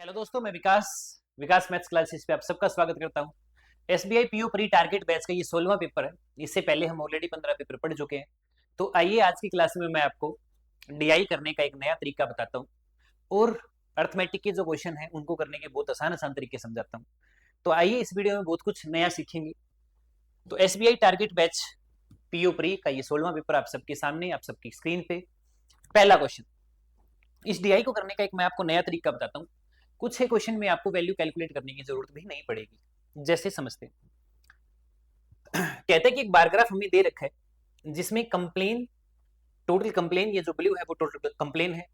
Hello दोस्तों, मैं विकास विकास maths classes पे आप सबका स्वागत करता हूं। SBI PO pre target batch का ये 16वां पेपर है। इससे पहले हम ऑलरेडी 15 पेपर पढ़ चुके हैं। तो आइए आज की क्लास में मैं आपको डीआई करने का एक नया तरीका बताता हूँ और अर्थमेटिक के जो क्वेश्चन है उनको करने के बहुत आसान आसान तरीके समझाता हूँ। तो आइए इस वीडियो में बहुत कुछ नया सीखेंगे। तो SBI target batch PO pre का ये 16वां पेपर आप सबके सामने, आप सबकी स्क्रीन पे। पहला क्वेश्चन, इस डीआई को करने का एक मैं आपको नया तरीका बताता हूँ। कुछ है क्वेश्चन में आपको वैल्यू कैलकुलेट करने की जरूरत भी नहीं पड़ेगी। जैसे समझते हैं, कहते हैं कि एक बार ग्राफ हमें दे रखा है जिसमें कंप्लेन, टोटल कंप्लेन, ये जो ब्लू है वो टोटल कंप्लेन है,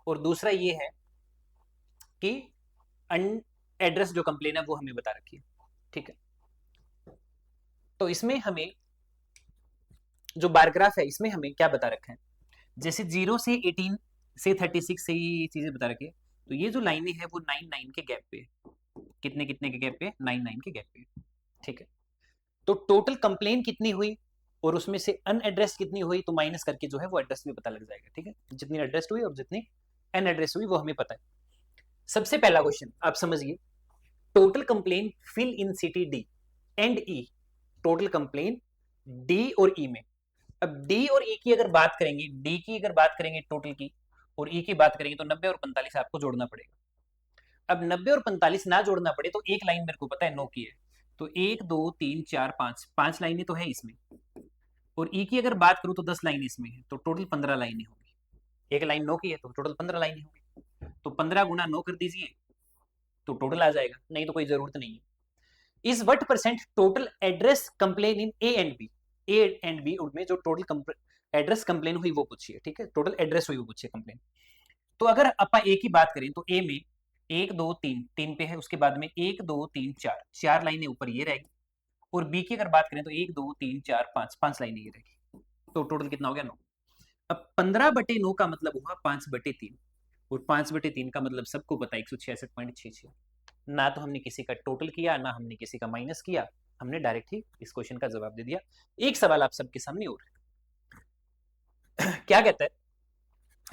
और दूसरा ये है कि एड्रेस जो कंप्लेन है वो हमें बता रखी है। ठीक है, तो इसमें हमें जो बार ग्राफ है इसमें हमें क्या बता रखा है, जैसे 0 से 18 से 36 से ये चीजें बता रखी है। तो ये जो लाइनें है वो 9 9 के गैप पे, कितने कितने के गैप पे, 9 9 के गैप पे। ठीक है, तो टोटल कंप्लेन कितनी हुई और उसमें से अनएड्रेस कितनी हुई, तो माइनस करके जो है वो एड्रेस भी पता लग जाएगा। ठीक है, जितनी एड्रेस हुई और जितनी अनएड्रेस हुई वो हमें पता है। सबसे पहला क्वेश्चन आप समझिए, total complain fill in city D and E. Total complain D और ई में। अब डी और ई की अगर बात करेंगे, डी की अगर बात करेंगे टोटल की, और ई की बात करेंगे, तो 90 और 45 आपको जोड़ना पड़ेगा। अब 90 और 45 ना जोड़ना पड़े तो एक लाइन मेरे को पता है 9 की है, तो 1 2 3 4 5 5 लाइनें तो है इसमें, और ई की अगर बात करूं तो 10 लाइनें इसमें है, तो टोटल 15 लाइनें होंगी। एक लाइन 9 की है तो टोटल 15 लाइनें होंगी, तो 15 गुना 9 कर दीजिए तो टोटल आ जाएगा, नहीं तो कोई जरूरत नहीं है। इस what percent total address complain in A and B में जो टोटल एड्रेस कंप्लेन हुई वो पूछिए। ठीक है, टोटल एड्रेस हुई वो पूछिए कंप्लेन। तो अगर अपा ए की बात करें तो ए में 1 2 3 3 पे है, उसके बाद में 1 2 3 4 4 लाइनें ऊपर ये रहेगी, और बी की अगर बात करें तो 1 2 3 4 5 5 लाइनें ये रहेगी, तो टोटल कितना हो गया 9। अब 15/9 का मतलब हुआ 5/3, और 5/3 का मतलब सबको पता है 166.66। ना तो हमने किसी का टोटल किया, ना हमने किसी का माइनस किया, हमने डायरेक्ट ही इस क्वेश्चन का जवाब दे दिया। एक सवाल आप सबके सामने और क्या कहता है,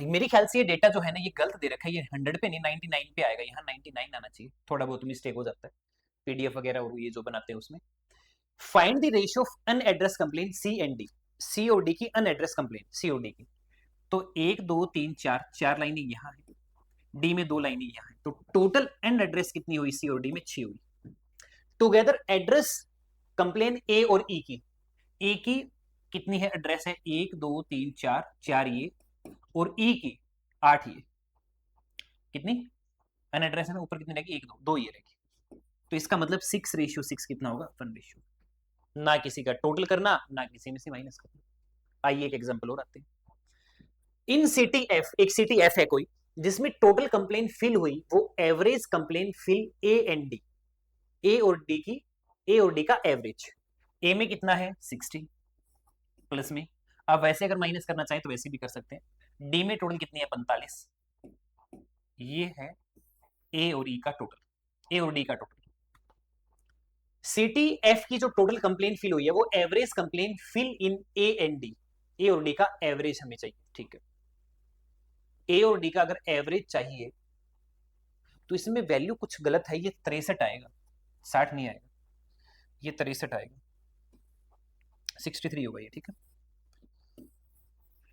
मेरे ख्याल से ये डेटा जो है ना ये गलत दे रखा है, ये 100 पे नहीं 99 पे आएगा, यहाँ 99 आना चाहिए, थोड़ा बहुत मिस्टेक हो जाता है पीडीएफ वगैरह और ये जो बनाते हैं उसमें। Find the ratio of unaddressed complaint C and D. C और डी की अनएड्रेस कंप्लेन, सी और डी की, तो 1 2 3 4 4 लाइनें यहाँ है, डी में 2 लाइनें यहाँ है, तो टोटल अनएड्रेस कितनी हुई सी और डी में, 6 हुई। टुगेदर एड्रेस कंप्लेन ए और ई की, ए की कितनी है एड्रेस है, 1 2 3 4 4 ये, और ई की 8 ये, कितनी अनएड्रेस है ना, ऊपर कितनी रहेगी, 1 2 2 ये रहेगी। तो इसका मतलब 6:6 कितना होगा, 1:। ना किसी का टोटल करना, ना किसी में से माइनस करना। आइए एक एग्जांपल और आते हैं। इन सिटी एफ, एक सिटी एफ है कोई जिसमें टोटल कंप्लेन फिल हुई वो average complaint filled A and D, A और डी की, ए और डी का एवरेज। ए में कितना है 60 प्लस में, आप वैसे अगर माइनस करना चाहें तो वैसे भी कर सकते हैं। डी में टोटल कितनी है 45, ये है ए और ई का टोटल, ए और डी का टोटल। सिटी एफ की जो टोटल कंप्लेन फिल हुई है वो average complaint fill in A and D, A और डी का एवरेज हमें चाहिए। ठीक है, ए और डी का अगर एवरेज चाहिए तो इसमें वैल्यू कुछ गलत है, ये 63 आएगा, 60 नहीं आएगा, ये 63 आएगा, 63 होगा ये। ठीक है,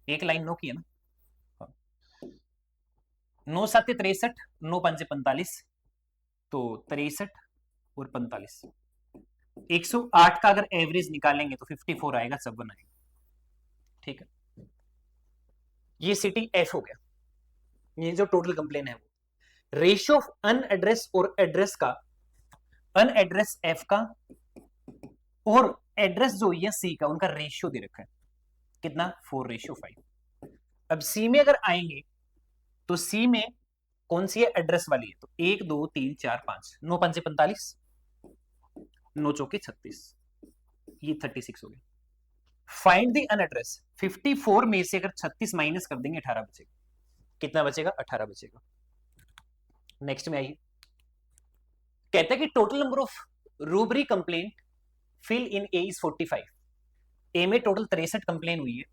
एक लाइन 9 की है ना, हाँ। 9 7 63, 9 5 45, तो 63 और 45, 108 का अगर एवरेज निकालेंगे तो 54 आएगा, 56 आएगा। ठीक है, ये सिटी एफ हो गया, ये जो टोटल कंप्लेन है वो। रेशियो ऑफ अनएड्रेस और एड्रेस का, अनएड्रेस एफ का और एड्रेस जो ये सी का, उनका रेशियो दे रखा है कितना, 4:5। अब सी में अगर आएंगे तो सी में कौन सी है, एड्रेस वाली है, तो 1 2 3 4 5, 9 5 45, 9 चौके 36, ये 36 हो गया। फाइंड द अनएड्रेस, 54 में से अगर 36 माइनस कर देंगे 18 बचेगा, कितना बचेगा, 18 बचेगा। नेक्स्ट में आइए, कहता है कि total number of robbery complaint filled in A is 45। A में टोटल 63 कंप्लेन हुई है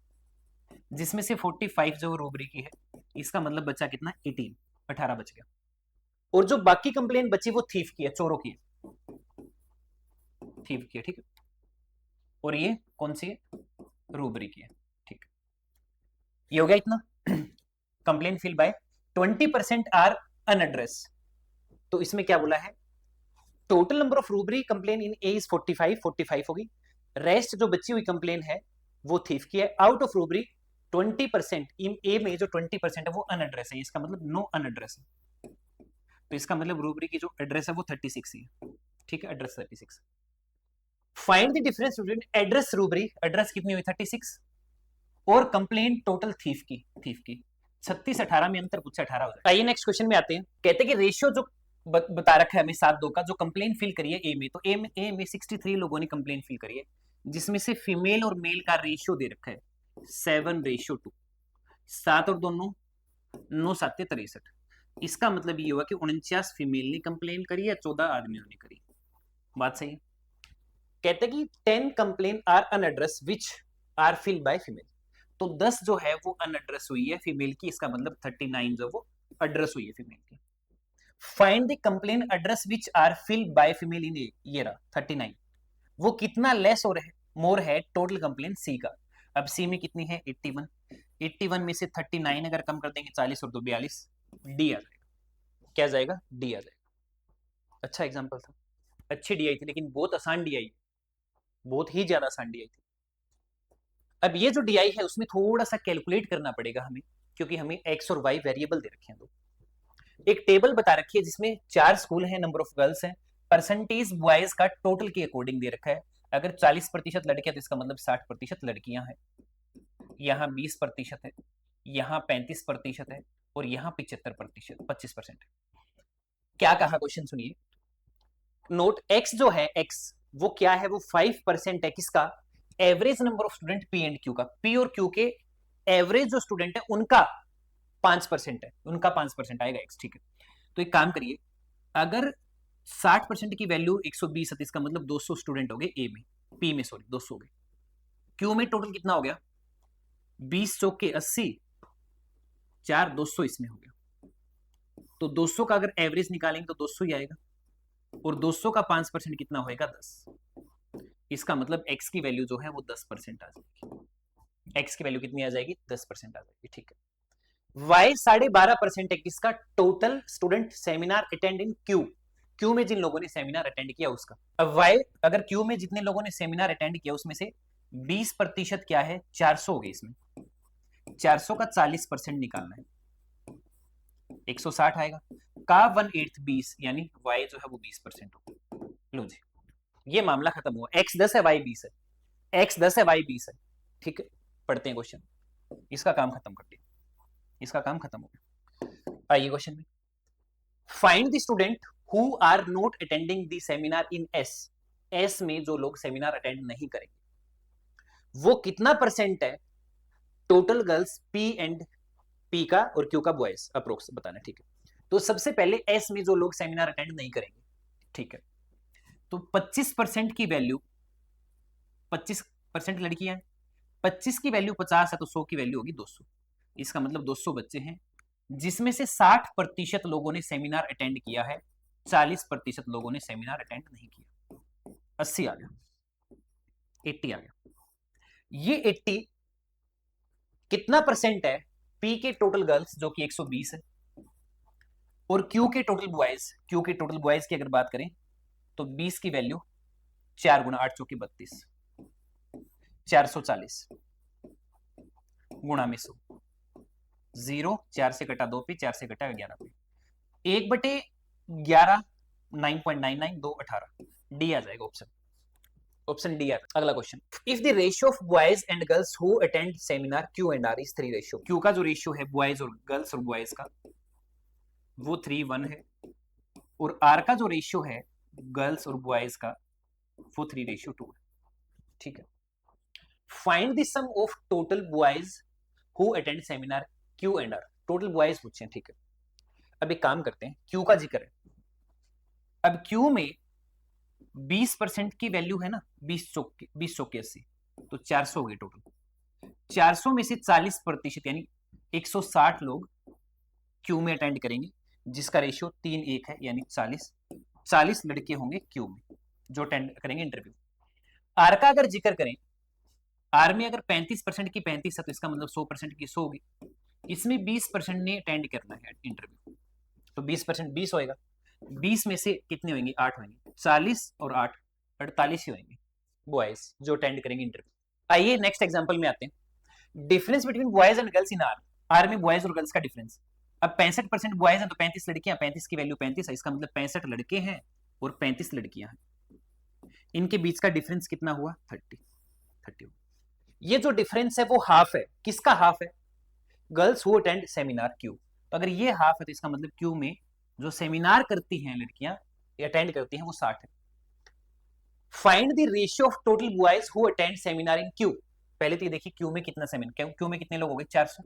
जिसमें से 45 जो रूबरी की है, इसका मतलब बचा कितना, 18, 18 बच गया। और जो बाकी कंप्लेन बची वो थीफ की है, चोरों की है, थीफ की है, ठीक है। और ये कौन सी है, रूबरी की है, ठीक है। ये हो गया इतना। Complaint filled by 20% are unaddressed. तो इसमें क्या बोला है, total number of robbery complaint in A is 45 होगी। रेस्ट जो बची हुई कंप्लेन है वो थीफ की है। आउट ऑफ रूबरी 20% इन ए में जो 20% है वो अनएड्रेस है, इसका मतलब नो अनएड्रेस है। तो इसका मतलब रूबरी की जो एड्रेस है वो 36 ही है, ठीक है, addressed 36। Find the difference between addressed robbery, addressed कितनी हुई 36, और कंप्लेन टोटल थीफ की 36-18 में अंतर पूछा 18 हो जाए। आइए नेक्स्ट क्वेश्चन में आते हैं। कहते हैं कि रेशियो जो बता रखा है हमें 7-2 का, जो कंप्लेन फिल करी है ए में, तो ए में 63 लोगों ने कंप्लेन फिल करी है, जिसमें से फीमेल और मेल का रेशियो दे रखा है 7:2। 7 और 2 9, 9 7 63। इसका मतलब ये हुआ कि 49 फीमेल ने कंप्लेन करी है, 14 आदमियों ने करी। बात सही है। कहते हैं कि 10 complaint are unaddressed which are fill by female. तो 10 जो है वो अनएड्रेस हुई है फीमेल की, इसका मतलब 39 जो वो एड्रेस हुई है फीमेल की। Find the complain address which are fill by female in ये रहा 39, वो कितना लेस और मोर है टोटल कंप्लेन सी का। अब सी में कितनी है 81, 81 में से 39 अगर कम कर देंगे 40 और 2 42, डी आ जाएगा। क्या जाएगा, डी आ जाएगा। अच्छा एग्जांपल था, अच्छी डी आई थी, लेकिन बहुत आसान डी आई, बहुत ही ज्यादा आसान डी आई थी। अब ये जो डी आई है उसमें थोड़ा सा कैलकुलेट करना पड़ेगा हमें, क्योंकि हमें एक्स और वाई वेरिएबल दे रखे हैं दो। एक टेबल बता रखी है जिसमें 4 स्कूल हैं, नंबर ऑफ गर्ल्स हैं, परसेंटेज बॉयज का टोटल के अकॉर्डिंग दे रखा है। अगर 40% लड़कियां तो इसका मतलब 60% लड़कियां हैं, यहाँ 20% है, यहाँ 35% है, और यहाँ 75%, 25%। क्या कहा क्वेश्चन सुनिए। नोट एक्स जो है, एक्स वो क्या है, वो 5% है किसका, average number of student P and Q का। पी और क्यू के एवरेज जो स्टूडेंट है उनका 5% है, उनका 5% आएगा एक्स, ठीक है। तो एक काम करिए, अगर 60% की वैल्यू 120 है, इसका मतलब 200 स्टूडेंट हो गए ए में, पी में सॉरी 200 हो गए। क्यू में टोटल कितना हो गया, 20 चौक के 80, 4 200 इसमें हो गया। तो 200 का अगर एवरेज निकालेंगे तो 200 ही आएगा, और 200 का 5% कितना होएगा 10। इसका मतलब x की वैल्यू जो है वो 10% आ जाएगी। x की वैल्यू कितनी आ जाएगी, 10% आ जाएगी, ठीक है। y 12.5% है किसका, total student seminar attend in Q में जिन लोगों ने सेमिनार अटेंड किया उसका। अब y अगर क्यू में जितने लोगों ने सेमिनार अटेंड किया उसमें से 20% क्या है, 400 हो गए। इसमें 400 का 40% निकालना है, 160 आएगा का 1/8 20, यानी y जो है वो 20% होगा। लो जी, ये मामला खत्म हुआ। x 10 है, y 20 है, x 10 है, y 20 है, ठीक है। पढ़ते हैं क्वेश्चन, इसका काम खत्म कर दिया, इसका काम खत्म हो गया। आइए क्वेश्चन में, find the student who are not attending the seminar in S. S में जो लोग सेमिनार अटेंड नहीं करेंगे वो कितना परसेंट है total girls P and P का और क्यू का बॉयज, अप्रोक्स बताना, ठीक है। तो सबसे पहले एस में जो लोग सेमिनार अटेंड नहीं करेंगे, ठीक है, तो 25% की वैल्यू, 25% लड़कियां, 25 की वैल्यू 50 है, तो 100 की वैल्यू होगी 200। इसका मतलब 200 बच्चे हैं, जिसमें से 60% लोगों ने सेमिनार अटेंड किया है, 40% लोगों ने सेमिनार अटेंड नहीं किया। 80 आ गया, 80 आ गया। ये 80 कितना परसेंट है, पी के टोटल गर्ल्स जो कि 120 है, और क्यू के टोटल बॉयज, क्यू के टोटल बॉयज की अगर बात करें तो 20 की वैल्यू 4 गुना 8 चौकी 32, 440 गुणा में 100, 0 4 से कटा 2 पे, 4 से कटा 11 पे, 1/11 9.99 2 18, डी आ जाएगा ऑप्शन, ऑप्शन डी आ जाएगा। अगला question, if the ratio of boys and girls who attend seminar Q and R is 3 ratio. Q का जो रेशियो है बॉयज और गर्ल्स और बॉयज का वो 3:1 है, और आर का जो रेशियो है गर्ल्स और बॉयज का वो 3:2 है, ठीक है। Find the sum of total boys who attend seminar Q and R, total boys पूछे, ठीक है। अब एक काम करते हैं, क्यू का जिक्र है। अब क्यू में 20% की वैल्यू है ना, 20 चौक के 80, तो 400 हो गए टोटल। 400 में से 40% यानी 160 लोग क्यू में अटेंड करेंगे, जिसका रेशियो 3:1 है, यानी 40 लड़के होंगे क्यू में जो अटेंड करेंगे इंटरव्यू। आर का अगर जिक्र करें, आर में अगर 35% की 35 है तो इसका मतलब 100% की 100 होगी। इसमें 20% ने अटेंड करना है इंटरव्यू, तो 20% 20 होएगा। 20 में से कितने होंगे? 8 होंगे। 40 और 8 48 ही होंगे बॉयज जो अटेंड करेंगे इंटरव्यू। आइए नेक्स्ट एग्जांपल में आते हैं। Difference between boys and girls in R. R में बॉयज और गर्ल्स का डिफरेंस। अब 65% बॉयज हैं तो 35 लड़कियां, 35 की वैल्यू 35 है, इसका मतलब 65 लड़के हैं और 35 लड़कियां हैं। इनके बीच का डिफरेंस कितना हुआ? 30। ये जो डिफरेंस है वो हाफ है। किसका हाफ है? Girls who attend seminar Q. तो अगर ये हाफ है तो इसका मतलब क्यू में जो सेमिनार करती हैं लड़कियां, अटेंड करती हैं, वो 60 है। Find the ratio of total boys who attend seminar in Q. पहले तो ये देखिए क्यू में कितना सेमिनार, क्यू में कितने लोग हो गए? 400।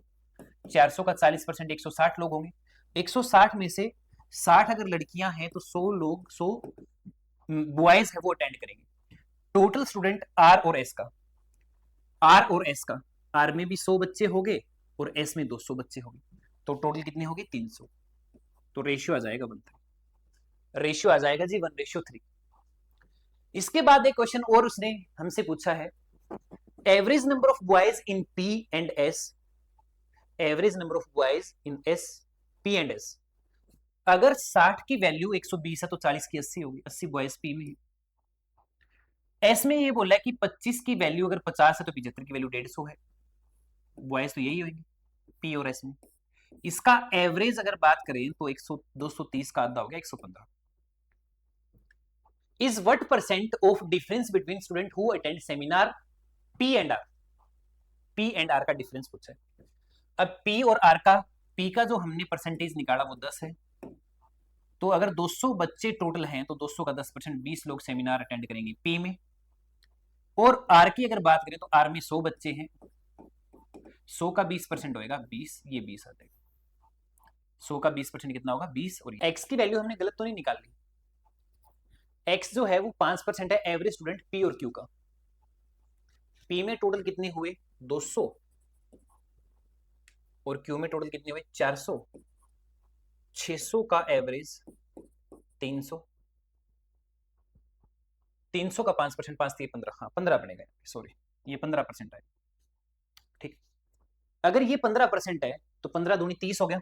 400 का 40% 160 लोग होंगे। 160 में से 60 अगर लड़कियां हैं तो 100 लोग, 100 बॉयज है वो अटेंड करेंगे। टोटल स्टूडेंट आर और एस का, आर और एस का, आर में भी 100 बच्चे हो गए और एस में 200 बच्चे हो गए, तो टोटल कितने हो गए? 300। तो रेशियो आ जाएगा 1:3। रेशियो आ जाएगा जी 1:3। इसके बाद एक क्वेश्चन और उसने हमसे पूछा है, average number of boys in P and S. Average number of boys in S, P and S. अगर 60 की वैल्यू 120 है तो 40 की 80 होगी। 80 बॉयज पी में। एस में ये बोला है कि 25 की वैल्यू अगर 50 है तो 75 की वैल्यू 150 है। बॉयज तो यही होगी पी और एस में। इसका एवरेज अगर बात करें तो 100 230 का आधा हो गया 115। Is what percent of difference between student who attend seminar P and R. P and R का डिफरेंस पूछा है। अब पी और आर का, पी का जो हमने परसेंटेज निकाला वो 10 है, तो अगर 200 बच्चे टोटल हैं तो 200 का 10%, 20 लोग सेमिनार अटेंड करेंगे पी में। और आर की अगर बात करें तो आर में 100 बच्चे हैं, 100 का 20% होएगा 20, ये 20 आ जाएगा। 100 का 20% कितना होगा? 20। और एक्स की वैल्यू हमने गलत तो नहीं निकाल ली। एक्स जो है वो 5% है एवरेज स्टूडेंट पी और क्यू का। पी में टोटल कितने हुए? 200 और क्यू में टोटल कितने हुए? 400। 600 का एवरेज 300। 300 का 5%, 5 3 15, हाँ 15 बनेगा, सॉरी ये 15% है। ठीक, अगर ये 15% है तो 15 दूनी 30 हो गया।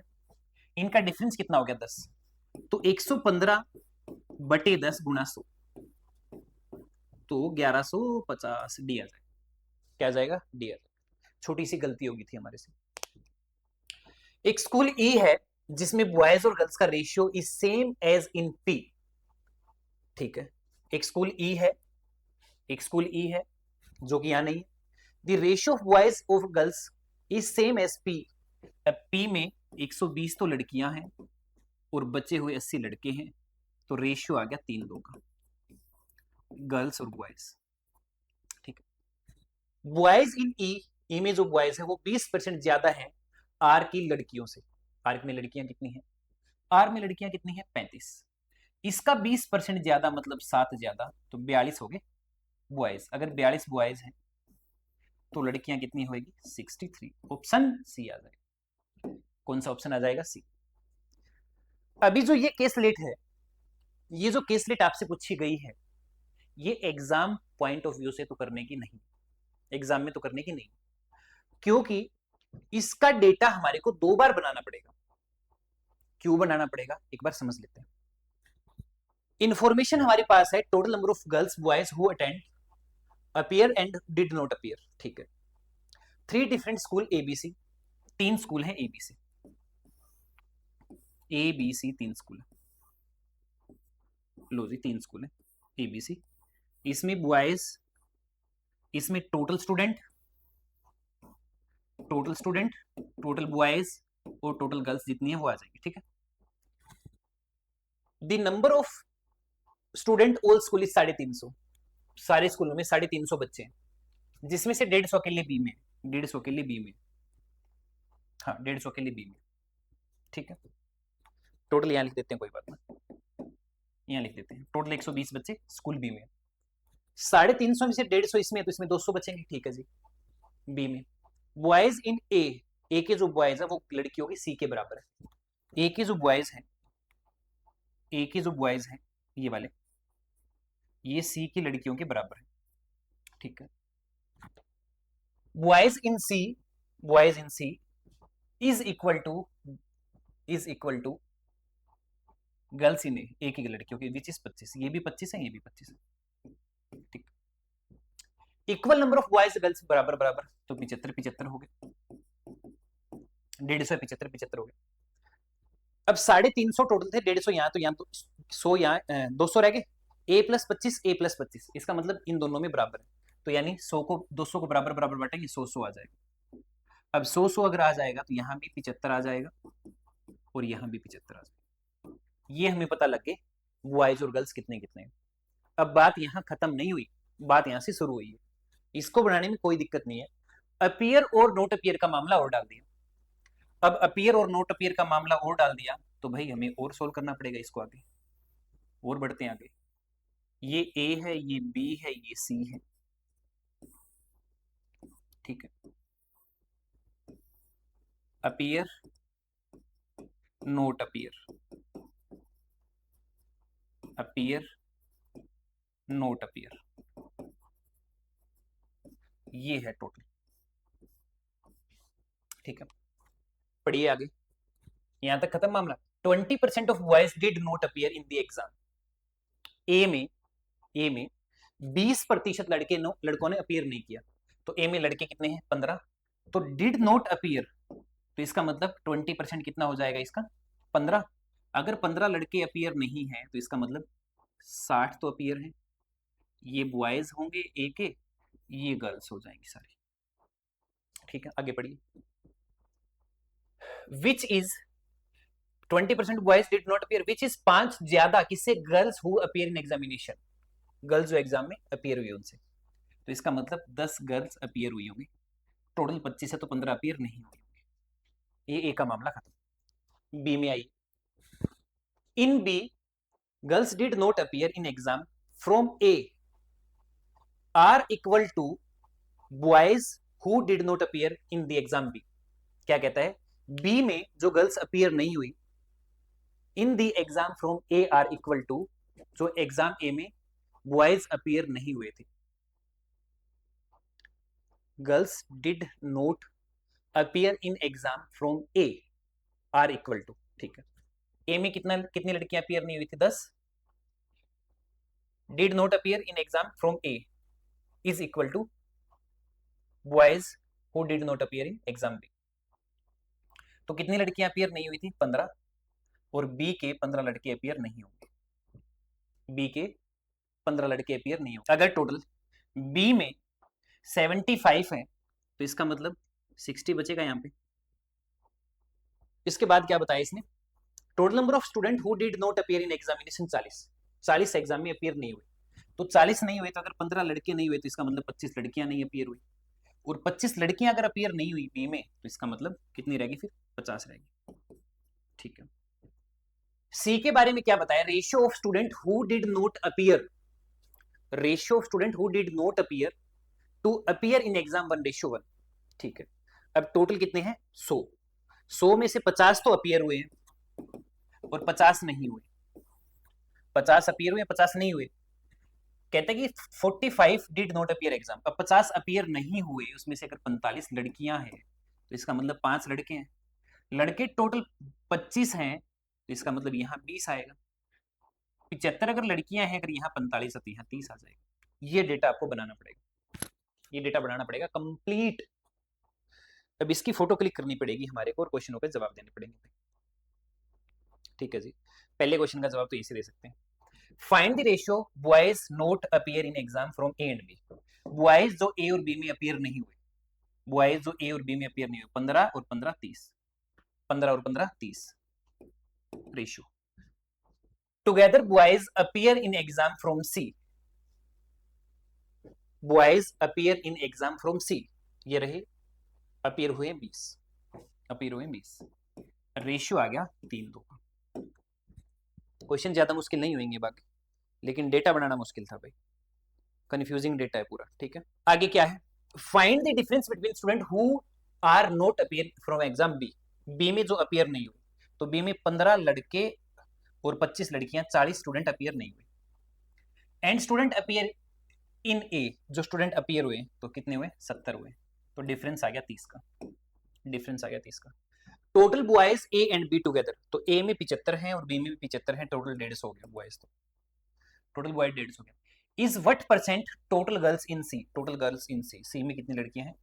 इनका डिफरेंस कितना हो गया? 10। तो 115 बटे 10 गुना 100, तो 1150 डी आ जाएगा। क्या आ जाएगा? डी आ जाएगा। छोटी सी गलती होगी थी हमारे से। एक स्कूल ई है जिसमें बॉयज और गर्ल्स का ratio is same as in P. ठीक है, एक स्कूल ई है, एक स्कूल ई है जो कि यहां नहीं है। The ratio of boys of girls is same as P. P में 120 तो लड़कियां हैं और बचे हुए 80 लड़के हैं, तो रेशियो आ गया 3:2 का, गर्ल्स और बॉयज। ठीक है, बॉयज इन ई में जो बॉयज है वो 20% ज्यादा है आर की लड़कियों से। आर में लड़कियां कितनी हैं? आर में लड़कियां कितनी हैं? 35। इसका 20% ज्यादा मतलब 7 ज्यादा, तो 42 हो गए बॉयज। अगर 42 बॉयज हैं तो लड़कियां कितनी होगी? 63। ऑप्शन सी आ जाएगा। कौन सा ऑप्शन आ जाएगा? सी। अभी जो ये केस लेट है, ये जो केस लेट आपसे पूछी गई है, ये एग्जाम पॉइंट ऑफ व्यू से तो करने की नहीं, एग्जाम में तो करने की नहीं, क्योंकि इसका डेटा हमारे को 2 बार बनाना पड़ेगा। क्यों बनाना पड़ेगा एक बार समझ लेते हैं। इंफॉर्मेशन हमारे पास है total number of girls boys who attend, appear and did not appear. ठीक है, 3 डिफरेंट स्कूल एबीसी, 3 स्कूल हैं एबीसी, एबीसी 3 स्कूल है। लो जी 3 स्कूल है एबीसी। इसमें बॉयज, इसमें टोटल स्टूडेंट, टोटल बॉयज और टोटल गर्ल्स जितनी है वो आ जाएगी। ठीक है, the number of student all school is 350। सारे स्कूलों में 350 बच्चे हैं, जिसमें से 150 के लिए बी में, 150 के लिए बी में, हाँ 150 के लिए बी में। ठीक है, टोटल यहां लिख देते हैं, कोई बात नहीं, यहां लिख देते हैं टोटल 120 बच्चे स्कूल बी में। 350 में से 150 इसमें है तो इसमें 200 बचेंगे। ठीक है जी, बी में। बॉयज इन ए, ए के जो बॉयज है वो लड़कियों की सी के बराबर है। ए के जो बॉयज हैं ए के जो बॉयज हैं ये वाले, ये सी की लड़कियों के बराबर है, ठीक है। Boys in C, boys in C is equal to girls in A की लड़कियों की, विच इज 25, ये भी 25 है, ये भी 25 है, ठीक। Equal number of boys girls बराबर बराबर, तो 75 75 हो गए, 150 75 75 हो गए। अब 350 टोटल थे, 150 यहाँ तो 100 यहाँ 200 रह गए, a प्लस 25 a प्लस 25, इसका मतलब इन दोनों में बराबर है, तो यानी 100 को 200 को बराबर बराबर बांटेंगे, 100 100 आ जाएगा। अब 100 100 अगर आ जाएगा तो यहाँ भी 75 आ जाएगा और यहाँ भी 75 आ जाएगा। ये हमें पता लग गए बॉयज और गर्ल्स कितने कितने हैं। अब बात यहाँ खत्म नहीं हुई, बात यहाँ से शुरू हुई है, इसको बनाने में कोई दिक्कत नहीं है। अपीयर और नोट अपीयर का मामला और डाल दिया। अब अपीयर और नोट अपीयर का मामला और डाल दिया तो भाई हमें और सोल्व करना पड़ेगा इसको आगे, और बढ़ते हैं आगे। ये ए है, ये बी है, ये सी है, ठीक है। Appear note appear, appear note appear, ये है टोटल, ठीक है। पढ़िए आगे, यहां तक खत्म मामला। 20% of boys did not appear in the exam. A में 20% लड़कों ने अपीयर नहीं किया, तो ए में लड़के कितने हैं 15, तो डिड नॉट अपीयर, तो इसका मतलब 20% कितना हो जाएगा इसका 15। अगर 15 लड़के अपीयर नहीं है तो इसका मतलब 60 तो अपीयर है, ये बॉयज होंगे ए के, ये गर्ल्स हो जाएंगी सारी, ठीक है। आगे पढ़िए। Which is 20% boys did not appear, which is 5 ज्यादा किससे, girls who appear in examination, girls जो एग्जाम में अपीयर हुई उनसे, तो इसका मतलब 10 गर्ल्स अपीयर हुई होंगी, टोटल 25 है तो 15 अपीयर नहीं हुई होंगी। ये ए का मामला खत्म। बी में आई, in B girls did not appear in exam from A are equal to boys who did not appear in the exam B. क्या कहता है, बी में जो गर्ल्स अपीयर नहीं हुई in the exam from A are equal to, जो exam A में boys appear नहीं हुए थे, girls did not appear in exam from A are equal to, ठीक है। ए में कितनी लड़कियां अपीयर नहीं हुई थी 10, did not appear in exam from A is equal to boys who did not appear in exam B, तो कितनी लड़कियां अपीयर नहीं हुई थी 15, और बी के 15 लड़के अपीयर नहीं होंगे, बी के 15 लड़के अपीयर नहीं होंगे। अगर टोटल बी में 75 है तो इसका मतलब 60 बचेगा यहां पे। इसके बाद क्या बताया इसने, total number of student who did not appear in examination 40 exam में अपीयर नहीं हुए, तो 40 नहीं हुए तो अगर 15 लड़के नहीं हुए तो इसका मतलब 25 लड़कियां नहीं अपीयर हुई, और 25 लड़कियां अगर अपीयर नहीं हुई बी में तो इसका मतलब कितनी रहेगी फिर 50 रहेगी, ठीक है। सी के बारे में क्या बताया, ratio of student who did not appear, ratio of student who did not appear to appear in exam 1:1, ठीक है। अब टोटल कितने हैं 100 में से 50 तो अपीयर हुए हैं और 50 नहीं हुए, 50 अपीयर हुए 50 नहीं हुए। कहते हैं कि 45 डिड नॉट अपीयर एग्जाम, अब 50 अपीयर नहीं हुए, उसमें से अगर 45 लड़कियां हैं तो इसका मतलब 5 लड़के हैं, लड़के टोटल 25 हैं तो इसका मतलब यहाँ 20 आएगा, 75 अगर लड़कियां हैं, अगर यहाँ 45 आती यहाँ 30 आ जाएगा। ये डेटा आपको बनाना पड़ेगा, ये डेटा बनाना पड़ेगा कंप्लीट। अब इसकी फोटो क्लिक करनी पड़ेगी हमारे को और क्वेश्चनों पे जवाब देने पड़ेंगे, ठीक है जी। पहले क्वेश्चन का जवाब तो इसी दे सकते हैं, find the ratio boys not appear in exam from A and B. Boys जो ए और बी में अपीयर नहीं हुए, बॉयज जो ए और बी में अपीयर नहीं हुए, 15 और 15 30, 15 और 15 30 ratio. Together boys appear in exam from C, boys appear in exam from C, ये रहे अपीयर हुए 20, अपीयर हुए 20, रेशियो आ गया 3:2। क्वेश्चन ज्यादा मुश्किल नहीं होंगे बाकी, लेकिन डेटा बनाना मुश्किल था भाई, कंफ्यूजिंग डेटा है पूरा, ठीक है। आगे क्या है, find the difference between student who are not appear from exam B, B में जो अपीयर नहीं हुए, तो बी में 15 लड़के और 25 लड़कियां, 40 स्टूडेंट अपीयर नहीं हुए। एंड स्टूडेंट अपीयर इन ए, जो स्टूडेंट अपीयर हुए तो कितने हुए? 70 हुए। तो डिफरेंस आ गया 30 का, डिफरेंस आ गया 30 का। Total boys A and be together, तो ए में 75 हैं और बी में भी 75 हैं, टोटल 150 हो गया बॉयज, तो टोटल बॉयज 150 हो गया। Is what percent total girls in C, total girls in C, C में कितनी लड़कियां हैं?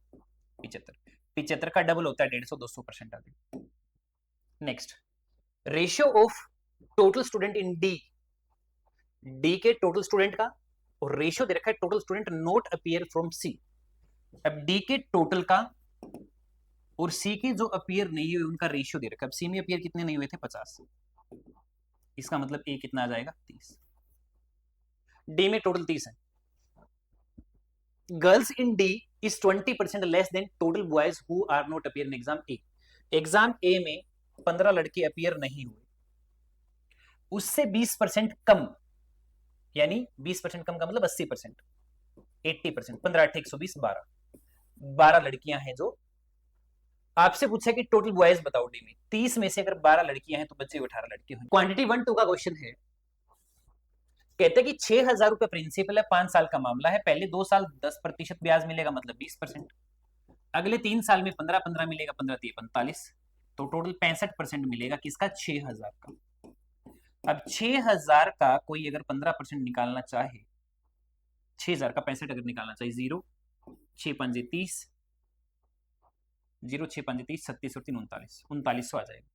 75, 75 का डबल होता है 150, 200% आ गया। Next, ratio of total student in D, D के टोटल स्टूडेंट का, और रेशियो दे रखा है total student not appear from C. अब डी के टोटल का और सी के जो अपीयर नहीं हुए उनका रेशियो दे रखा है। अब सी में अपीयर कितने नहीं हुए थे? 50, इसका मतलब ए कितना आ जाएगा? 30। डी में टोटल 30 है। Girls in D is 20% less than total boys who are not appear in exam A. Exam A में 15 लड़के अपीयर नहीं हुए, उससे 20% कम, यानी 20% कम का मतलब 80%, 80%, 15 8 120, 12 लड़कियां हैं जो आपसे पूछा कि टोटल बॉयज बताओ डी में, 30 में से अगर 12 लड़कियां हैं तो बच्चे 18 लड़के हैं। क्वांटिटी 1-2 का क्वेश्चन है, कहते हैं कि 6,000 रुपए प्रिंसिपल है, 5 साल का मामला है, पहले 2 साल 10% ब्याज मिलेगा, मतलब 20%, अगले 3 साल में 15-15 मिलेगा, 15 3 45, तो टोटल 65% मिलेगा किसका? 6,000 का। अब 6,000 का कोई अगर 15% निकालना चाहे, 6,000 का 65 अगर निकालना चाहिए, 0 6 5 30, 0 6 5 30, 37 और 3 39, 3900 आ जाएगा।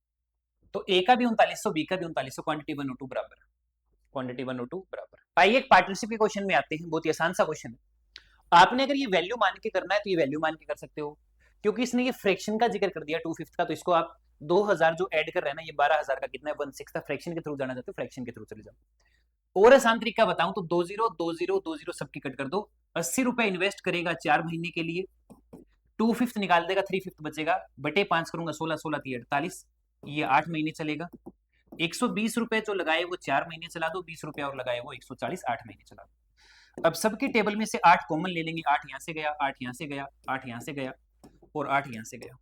तो ए का भी 3900, बी का भी 3900, क्वांटिटी 1 और 2 बराबर, क्वांटिटी 1 और 2 बराबर। आइए एक पार्टनरशिप के क्वेश्चन में आते हैं, बहुत ही आसान सा क्वेश्चन है। आपने अगर ये वैल्यू मान के करना है तो ये वैल्यू मान के कर सकते हो, क्योंकि इसने ये फ्रैक्शन का जिक्र कर दिया 2/5 का, तो इसको आप 2000 जो ऐड कर रहे हैं ना, ये 12,000 का कितना है? 1/6 का। फ्रैक्शन के थ्रू जाना चाहते हो, फ्रैक्शन के थ्रू चले जाओ। और आसान तरीका बताऊं तो 20 सबकी कट कर दो। 80 रुपए इन्वेस्ट करेगा 4 महीने के लिए, 2/5 निकाल देगा, 3/5 बचेगा, बटे 5 करूंगा, 16 16 48, ये 8 महीने चलेगा। 120 रुपए जो लगाए वो 4 महीने चला दो, 20 रुपए और लगाए वो 140, 8 महीने चला दो। अब सबके टेबल में से 8 कॉमन ले लेंगे, 8 यहां से गया, 8 यहां से गया, 8 यहां से गया और 8 यहां से गया।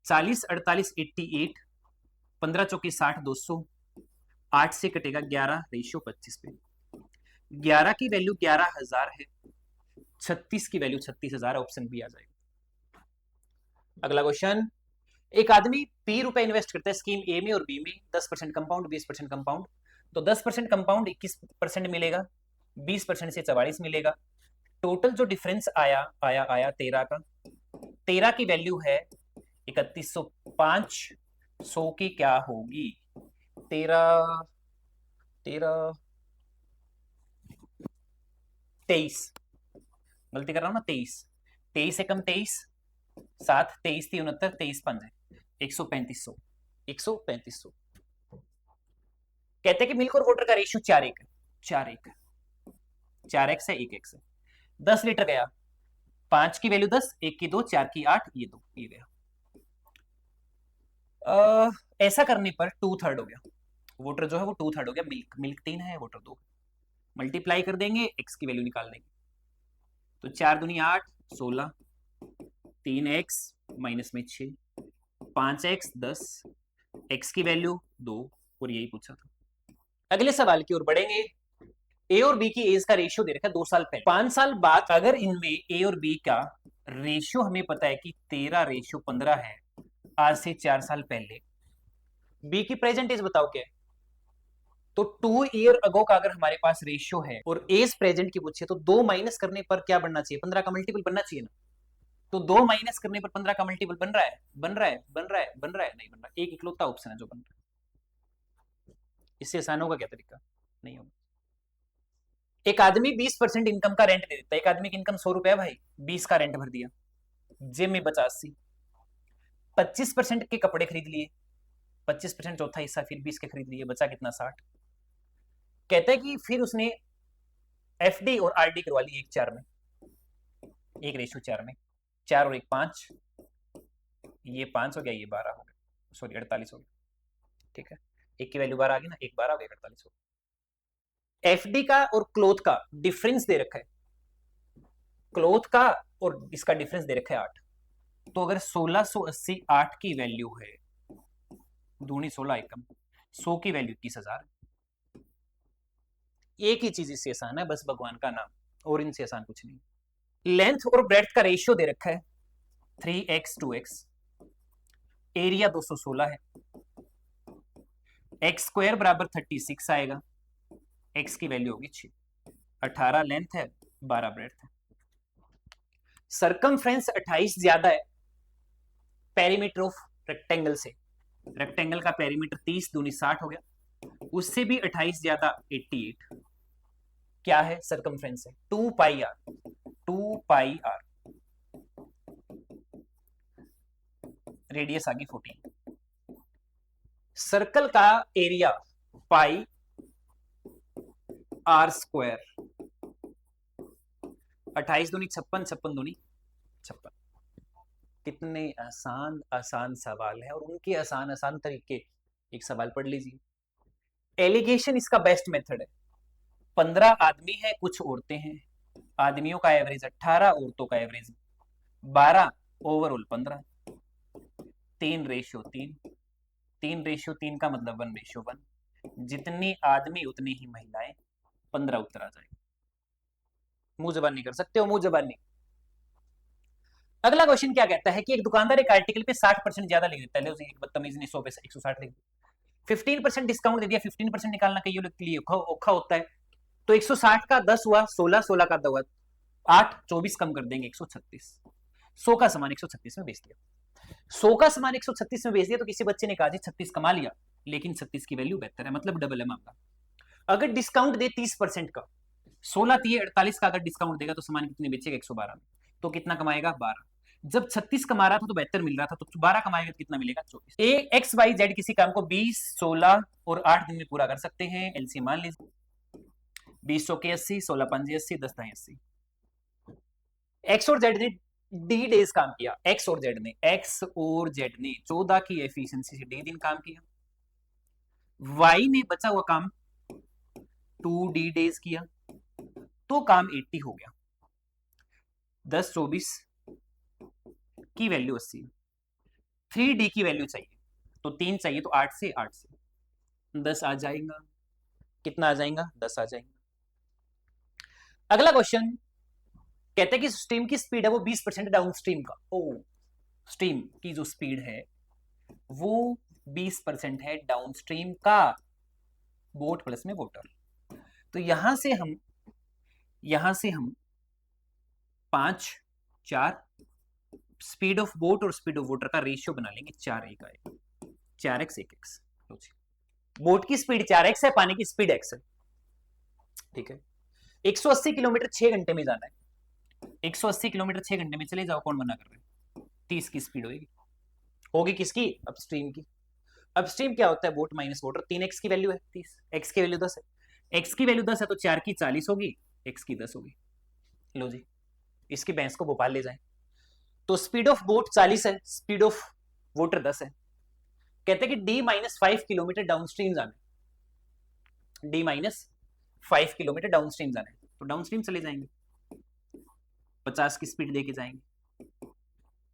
40 48 88, 15 चौके 60, 200, 8 से कटेगा 11, रेशियो 25 पे। 11 की वैल्यू 11,000 है, 36 की वैल्यू 36,000, ऑप्शन बी आ जाएगा। अगला क्वेश्चन, एक आदमी P रुपए इन्वेस्ट करता है स्कीम ए में और बी में, 10% कंपाउंड, 20% कंपाउंड, तो 10% कंपाउंड 21% मिलेगा, 20% से 44 मिलेगा। टोटल जो डिफरेंस आया 13 का, 13 की वैल्यू है 3105, 100 की क्या होगी? 13 13 23, गलती कर रहा हूं ना, 23 से कम 23, 7 23 3 69, 23 5 है 13500, 13500। कहते हैं कि मिल्क और वाटर का रेशियो 4:1 है, 4:1, 4x है, 1x है। 10 लीटर गया, 5 की वैल्यू 10, 1 की 2, 4 की 8, ये 2, ये गया। ऐसा करने पर 2/3 हो गया, वाटर जो है वो 2/3 हो गया, मिल्क 3 है, वाटर 2। मल्टीप्लाई कर देंगे, x की वैल्यू निकाल देंगे, तो 4 दूनी 8, 16, 3x माइनस में 6, 5x 10, x की वैल्यू 2, और यही पूछा था। अगले सवाल की ओर बढ़ेंगे। ए और बी की एज का रेशियो दे रखा है 2 साल पहले, 5 साल बाद अगर इनमें ए और बी का रेशियो हमें पता है कि 13:15 है, आज से 4 साल पहले, बी की प्रेजेंट एज बताओ क्या है? तो 2 ईयर अगो का अगर हमारे पास रेशियो है और एज प्रेजेंट की पूछे, तो 2 माइनस करने पर क्या बनना चाहिए? 15 का मल्टीपल बनना चाहिए ना। तो 2 माइनस करने पर 15 का मल्टीपल बन रहा है, बन रहा है, बन रहा है, बन रहा है, नहीं बन रहा। एक इकलौता ऑप्शन है जो बन रहा है। इससे आसान होगा क्या तरीका? नहीं होगा। एक आदमी 20% इनकम का रेंट दे देता है, एक आदमी की इनकम 100 रुपए है भाई, 20 का रेंट भर दिया, जेब में बचा 80, 25% के कपड़े खरीद लिए, 25% चौथा हिस्सा फिर 20 के खरीद लिए, बचा कितना? 60। कहता है कि फिर उसने एफडी और आरडी करवा ली 1:4 में, 1:4 में, 4 और 1 5, ये 5 हो गया, ये 12 हो गया, सॉरी 48 हो गया, ठीक है। एक की वैल्यू 12 आ गई ना, 1 12 हो गया, 48 हो गया। एफडी का और क्लोथ का डिफरेंस दे रखा है, क्लोथ का और इसका डिफरेंस दे रखा है 8, तो अगर 1680 8 की वैल्यू है, दूनी 16 एकम, 100 की वैल्यू 21,000, एक ही चीज इससे आसान है, बस भगवान का नाम, और इनसे आसान कुछ नहीं। लेंथ और ब्रेड्थ का रेशियो दे रखा है 3x 2x, एरिया 216 है, एक्स स्क्वायर बराबर 36 आएगा, एक्स की वैल्यू होगी 6, 18 लेंथ है, 12 ब्रेड्थ है। सरकमफ्रेंस 28 ज्यादा है पेरीमीटर ऑफ रेक्टेंगल से, रेक्टेंगल का पेरीमीटर 30 दूनी 60 हो गया, उससे भी 28 ज्यादा 88, क्या है सरकमफ्रेंस है 2 पाई आर, 2 पाई आर, रेडियस आ गई 14। सर्कल का एरिया पाई आर स्क्वायर, 28 दूनी 56, 56 दूनी 56। कितने आसान आसान सवाल है, और उनके आसान आसान तरीके। एक सवाल पढ़ लीजिए। एलिगेशन इसका बेस्ट मेथड है। 15 आदमी है, कुछ औरतें हैं, आदमियों का एवरेज 18, औरतों का एवरेज 12, ओवरऑल 15, 3:3, 3:3 का मतलब 1:1, जितने आदमी उतनी ही महिलाएं, 15 उत्तर आ जाएगा। मुंह जबान नहीं कर सकते हो, मुंह जबान नहीं। अगला क्वेश्चन क्या कहता है कि एक दुकानदार एक आर्टिकल पे 60% ज्यादा लिख देता है, एक बदतमीज ने 100 पे 160 लिख दिया, 15% डिस्काउंट दे दिया, 15% निकालना कई लोग के लिए औखा होता है, तो 160 का 10 हुआ, 16, 16 का 2 हुआ 8, 24 कम कर देंगे 136, 100 का सामान 136 में बेच दिया। 100 का सामान 136 में बेच दिया तो किसी बच्चे ने कहा जी 36 कमा लिया, लेकिन 36 की वैल्यू बेहतर है, मतलब डबल है मामला। अगर डिस्काउंट दे 30% का, 16 3 48 का अगर डिस्काउंट देगा तो सामान कितने बेचेगा 112 में, तो कितना कमाएगा 12। जब 36 कमा रहा था तो बेहतर मिल रहा था, तो 12 कमाएगा तो कितना मिलेगा 24। ए एक्स वाई जेड किसी काम को 20, 16 और 8 दिन में पूरा कर सकते हैं। एलसी मान लीजिए 20 के 80, 16 5 80, 10 दाएं 80। एक्स और जेड ने डी डेज काम किया, एक्स और जेड ने 14 की एफिशिएंसी से डी दिन काम किया, वाई ने बचा हुआ काम 2D डेज किया, तो काम 80 हो गया। 10 24 की वैल्यू 80, 3D की वैल्यू चाहिए तो 3 चाहिए, तो 8 से 10 आ जाएगा। कितना आ जाएगा 10 आ जाएगा। अगला क्वेश्चन कहते हैं कि स्ट्रीम की स्पीड है वो 20% डाउन स्ट्रीम का, ओ स्ट्रीम की जो स्पीड है वो 20% है डाउन स्ट्रीम का, बोट प्लस में वोटर। तो यहां से हम 5 4 स्पीड ऑफ बोट और स्पीड ऑफ वोटर का रेशियो बना लेंगे, 4:1 आएगा, 4x 1x। बोट की स्पीड 4x है, पानी की स्पीड x है, ठीक है। 180 किलोमीटर 6 घंटे में जाना है, 180 किलोमीटर 6 घंटे में चले जाओ, कौन मना कर रहे हैं। 30 की स्पीड होगी किसकी, अपस्ट्रीम की। अपस्ट्रीम क्या होता है, बोट माइनस वोटर, 3x की वैल्यू है 30, x की वैल्यू 10 है, x की वैल्यू 10 है तो 4 की 40 होगी, x की 10 होगी। लो जी, इसकी भैंस को भोपाल ले जाएं, तो स्पीड ऑफ बोट 40 है, स्पीड ऑफ वोटर 10 है। कहते हैं कि D-5 किलोमीटर डाउनस्ट्रीम जाना है, D-5 किलोमीटर डाउनस्ट्रीम जाना है, तो डाउनस्ट्रीम चले जाएंगे, 50 की स्पीड लेके जाएंगे।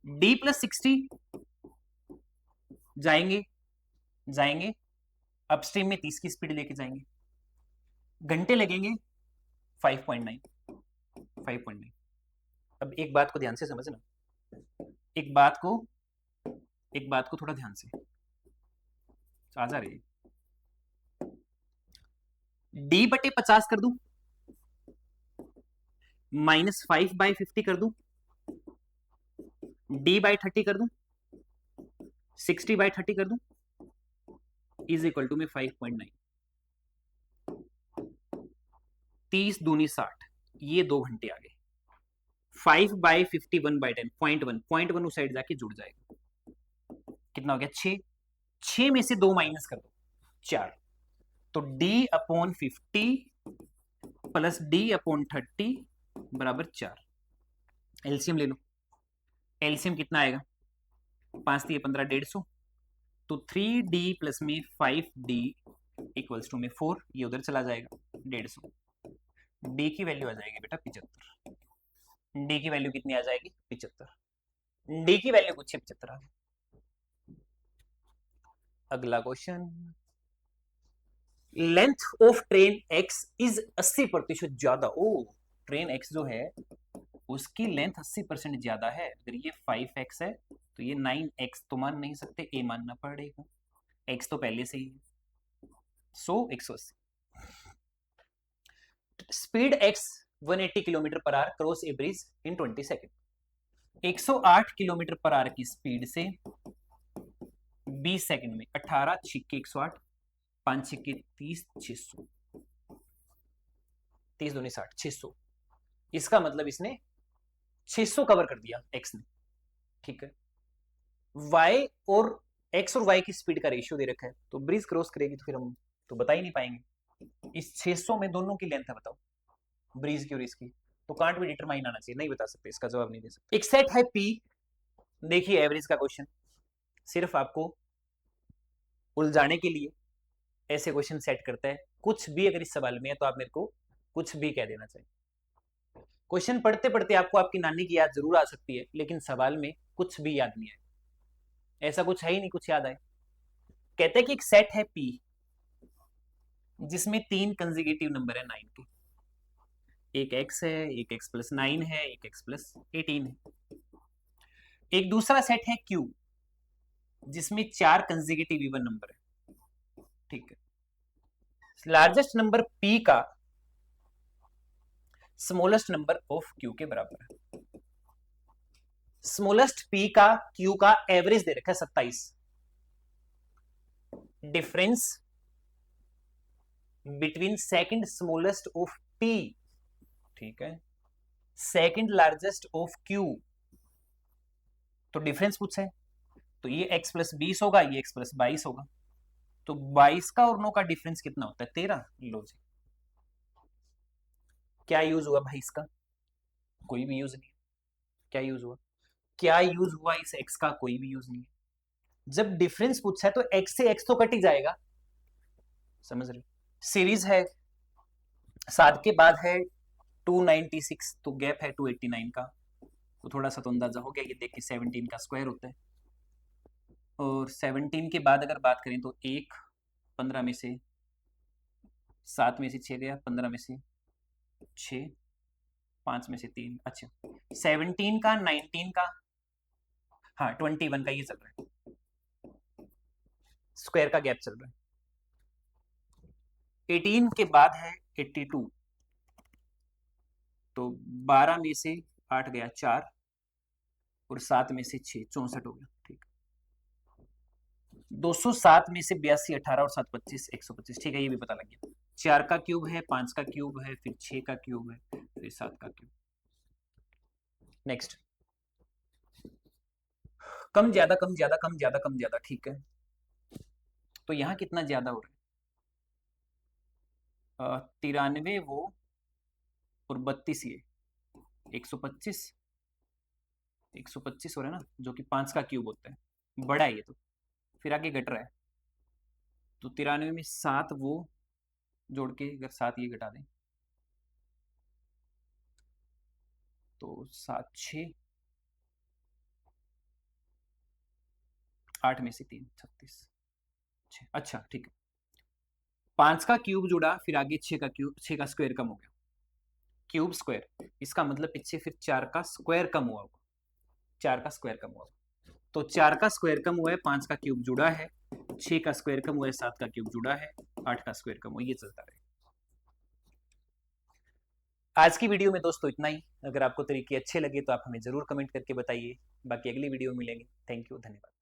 D+60 जाएंगे अपस्ट्रीम में 30 की स्पीड लेके जाएंगे, घंटे लगेंगे 5.9। अब एक बात को ध्यान से समझना, एक बात को थोड़ा ध्यान से आ जा रही है। D/50 कर दूं, -5/50 कर दूं, D/30 कर दूं, 60/30 कर दूं, इज इक्वल टू में 5.9, 30 दूनी 60, ये 2 घंटे आ गए। 5/50 1/10, 0.1 उस साइड जाके जुड़ जाएगा, कितना हो गया 6, 6 में से 2 माइनस कर दो 4, तो D/50 प्लस D/30 बराबर 4। एलसीएम ले लो, एलसीएम कितना आएगा, 5 3 15 150, तो 3D प्लस में 5D इक्वल्स टू में 4, ये उधर चला जाएगा 150, डी की वैल्यू आ जाएगी बेटा 75, डी की वैल्यू कितनी आ जाएगी 75, डी की वैल्यू कुछ 75 आ गई। अगला question, length of train x is 80% ज्यादा। ओ, ट्रेन एक्स जो है उसकी लेंथ 80% ज्यादा है। अगर ये 5x है तो ये 9x तो मान नहीं सकते, ए मानना पड़ेगा, x तो पहले से ही है। 180। Speed x 180 kilometre per hour cross ए ब्रिज इन 20 सेकेंड। 108 किलोमीटर पर आवर की स्पीड से 20 सेकंड में 18 छिक्के 108, 5 छिक्के 30, 600, 30 दूनी 60, 600। इसका मतलब इसने 600 कवर कर दिया एक्स ने, ठीक है। y और x और y की स्पीड का रेशियो दे रखा है, तो ब्रिज क्रॉस करेगी तो फिर हम तो बता ही नहीं पाएंगे। इस 600 में दोनों की लेंथ है, बताओ, ब्रिज की और इसकी, तो कांट भी डिटरमाइन आना चाहिए, नहीं बता सकते, इसका जवाब नहीं दे सकते। एक सेट है P, देखिए एवरेज का क्वेश्चन, सिर्फ आपको उलझाने के लिए ऐसे क्वेश्चन सेट करता है। कुछ भी अगर इस सवाल में है तो आप मेरे को कुछ भी कह देना चाहिए। क्वेश्चन पढ़ते पढ़ते आपको आपकी नानी की याद जरूर आ सकती है, लेकिन सवाल में कुछ भी याद नहीं है, ऐसा कुछ है ही नहीं कुछ याद आए। कहते हैं कि एक सेट है P जिसमें 3 कंसेक्यूटिव नंबर है 9 के, एक x है, एक x प्लस 9 है, एक x प्लस 18 है। एक दूसरा सेट है Q जिसमें 4 कंसेक्यूटिव इवन नंबर है, ठीक है। लार्जेस्ट नंबर P का स्मॉलेस्ट नंबर ऑफ Q के बराबर है। स्मॉलेस्ट P का Q का एवरेज दे रखा है 27। Difference between second smallest of P, ठीक है, सेकंड लार्जेस्ट ऑफ Q, तो डिफरेंस पूछा है, तो ये x प्लस 20 होगा, ये x प्लस 22 होगा, तो 22 का और 9 का डिफरेंस कितना होता है, 13। लो जी, क्या यूज हुआ भाई इसका, कोई भी यूज नहीं। क्या यूज हुआ, क्या यूज हुआ इस x का, कोई भी यूज नहीं है। जब डिफरेंस पूछा है तो x से x तो कट ही जाएगा, समझ रहे हो। सीरीज है, 7 के बाद है 296, तो गैप है 289 का, तो थोड़ा सा तो अंदाजा हो गया, ये देख के 17 का स्क्वायर होता है। और 17 के बाद अगर बात करें तो 1, 15 में से 7 में से 6 गया, 15 में से 6, 5 में से 3, अच्छा 17 का 19 का, हाँ 21 का ये चल रहा है, स्क्वायर का गैप चल रहा है। 18 के बाद है 82, तो 12 में से 8 गया 4, और 7 में से 6, 64 हो गया, ठीक। 207 में से 82, 18 और 7 25, 125, ठीक है, ये भी पता लग गया। 4 का क्यूब है, 5 का क्यूब है, फिर 6 का क्यूब है, फिर 7 का क्यूब। नेक्स्ट, कम ज्यादा कम ज्यादा कम ज्यादा कम ज्यादा, ठीक है, तो यहां कितना ज्यादा हो रहा है, 93 वो और 32 ये, 125, 125 हो रहा है ना, जो कि 5 का क्यूब होता है, बड़ा है ये तो, फिर आगे घट रहा है, तो 93 में 7 वो जोड़ के अगर 7 ये घटा दें तो 7 6, 8 में से 3, 36, 6, अच्छा ठीक है। 5 का क्यूब जुड़ा, फिर आगे 6 का क्यूब, 6 का स्क्वायर कम हो गया, क्यूब स्क्वायर, इसका मतलब पीछे फिर 4 का स्क्वायर कम हुआ होगा, 4 का स्क्वायर कम हुआ होगा, तो 4 का स्क्वायर कम हुआ है, 5 का क्यूब जुड़ा है, 6 का स्क्वायर कम हुआ है, 7 का क्यूब जुड़ा है, 8 का स्क्वायर कम हुआ, ये चलता रहेगा। आज की वीडियो में दोस्तों इतना ही। अगर आपको तरीके अच्छे लगे तो आप हमें जरूर कमेंट करके बताइए। बाकी अगली वीडियो में मिलेंगे। थैंक यू, धन्यवाद।